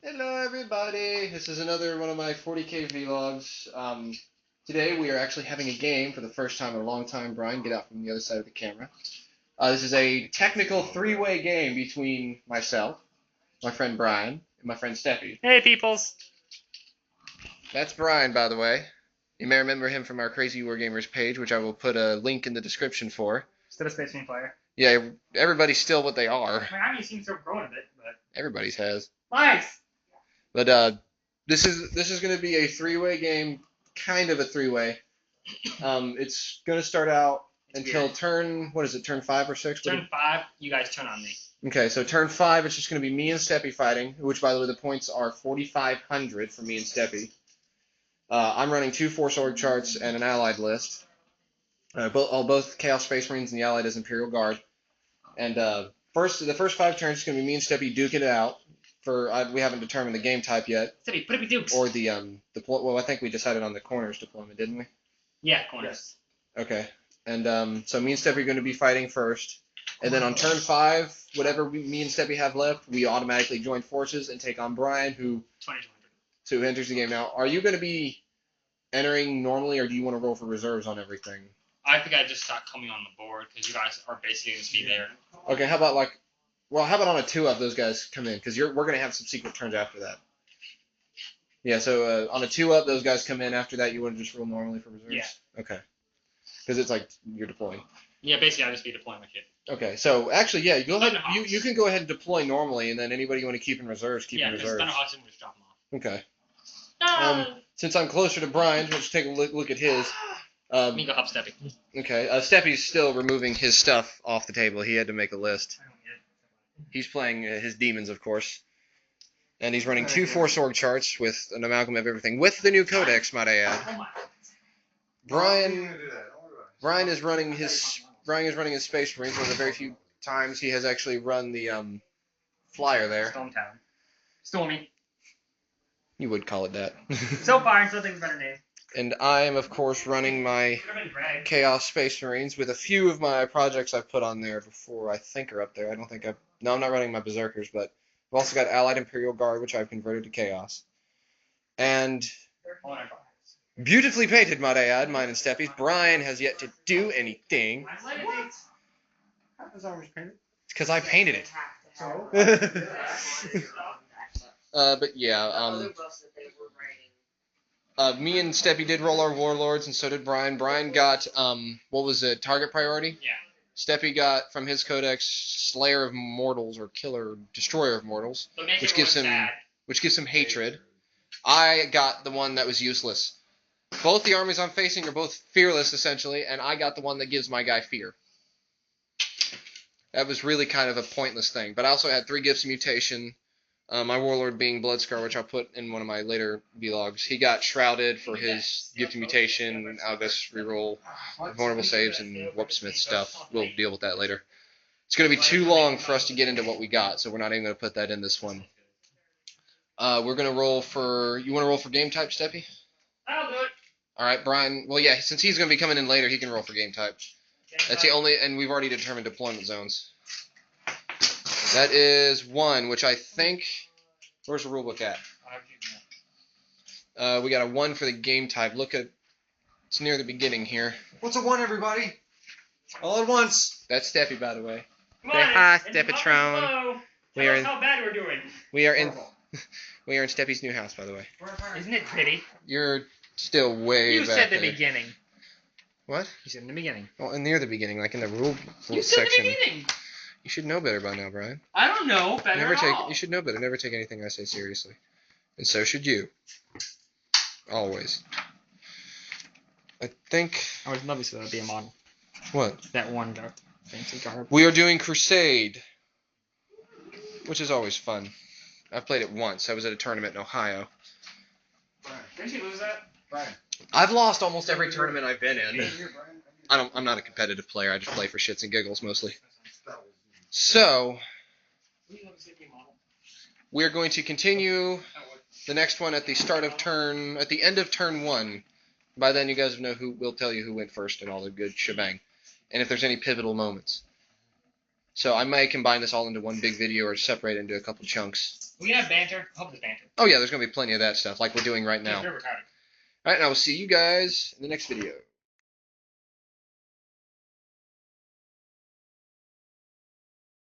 Hello everybody! This is another one of my 40k vlogs. Today we are actually having a game for the first time in a long time. Brian, get out from the other side of the camera. This is a technical three-way game between myself, my friend Brian, and my friend Steppie. Hey, peoples. That's Brian, by the way. You may remember him from our Crazy Wargamers page, which I will put a link in the description for. Still a Space Marine player. Yeah, everybody's still what they are. I mean, seems to have grown a bit, but Everybody's has. nice. But this is going to be a three-way game, kind of a three-way. It's going to start out until turn, what is it, turn 5 or 6? Turn 5, you guys turn on me. Okay, so turn 5, it's just going to be me and Steppie fighting, which, by the way, the points are 4,500 for me and Steppie. I'm running 2 Force Org charts and an Allied list. Both Chaos Space Marines and the Allied as Imperial Guard. And the first 5 turns is going to be me and Steppie duking it out. We haven't determined the game type yet. Steppie, put up your dukes. Or well, I think we decided on the corners deployment, didn't we? Yeah, corners. Yes. Okay. And so me and Steppie are going to be fighting first. And then on turn 5, whatever me and Steppie have left, we automatically join forces and take on Brian, who enters the game. Now, are you going to be entering normally, or do you want to roll for reserves on everything? I think I just start coming on the board, because you guys are basically going to be there. Okay, how about on a 2-up those guys come in, because we're going to have some secret turns after that. Yeah, so on a 2-up, those guys come in. After that, you want to just roll normally for reserves? Yeah. Okay. Because it's like you're deploying. Yeah, basically I'll just be deploying my kid. Okay, so actually, yeah, go ahead. You can go ahead and deploy normally, and then anybody you want to keep in reserves, keep in reserves. Yeah, Thunderhawks and just drop them off. Okay. No! Since I'm closer to Brian, let's take a look at his. Let me go help Steppie. Okay, Steppie's still removing his stuff off the table. He had to make a list. He's playing his demons, of course. And he's running 2 Force Org charts with an amalgam of everything, with the new codex, might I add. Brian is running his Space Marines. One of the very few times he has actually run the flyer there. Stormtown. Stormy. You would call it that. So far, I still think it's a better name. And I am, of course, running my Chaos Space Marines with a few of my projects I've put on there before I think are up there. No, I'm not running my Berserkers, but I've also got Allied Imperial Guard, which I've converted to Chaos. And beautifully painted, might I add, mine and Steppie's. Brian has yet to do anything. What? How is ours painted? It's because I painted it. But yeah, me and Steppie did roll our Warlords, and so did Brian. Brian got, what was it, Target Priority? Yeah. Steppie got, from his codex, Slayer of Mortals, or Destroyer of Mortals, which gives him hatred. I got the one that was useless. Both the armies I'm facing are both fearless, essentially, and I got the one that gives my guy fear. That was really kind of a pointless thing. But I also had 3 Gifts of Mutation. My Warlord being Bloodscar, which I'll put in one of my later vlogs. He got Shrouded for his Gift of Mutation, Algus reroll, vulnerable saves, and Warpsmith stuff. We'll deal with that later. It's going to be too long for us to get into what we got, so we're not even going to put that in this one. We're going to roll for... You want to roll for game type, Steppie? I'll do it. Alright, Brian. Well, yeah, since he's going to be coming in later, he can roll for game type. That's the only... And we've already determined deployment zones. That is 1, which I think... Where's the rulebook at? We got a 1 for the game type. Look at... It's near the beginning here. What's a 1, everybody? All at once. That's Steppie, by the way. Come Say on, hi, it's Steppatron. hello. We Tell are us in... how bad we're doing. We are in... We are in Steppie's new house, by the way. Isn't it pretty? You're still way You back said the there. beginning. What? You said in the beginning. Well, near the beginning, like in the rule You said section. the beginning. You should know better by now, Brian. I don't know better at all. You should know better. Never take anything I say seriously. And so should you. Always. I think... I would love you so that would be a model. What? That one fancy garb. We are doing Crusade, which is always fun. I've played it once. I was at a tournament in Ohio. Didn't you lose that? Brian. I've lost almost every tournament I've been in. I'm not a competitive player. I just play for shits and giggles mostly. So, we're going to continue the next one at the end of turn 1. By then, you guys know we'll tell you who went first and all the good shebang, and if there's any pivotal moments. So I may combine this all into one big video or separate it into a couple chunks. We can have banter. I hope there's banter. Oh yeah, there's gonna be plenty of that stuff like we're doing right now. We're retarded. All right, and I will see you guys in the next video.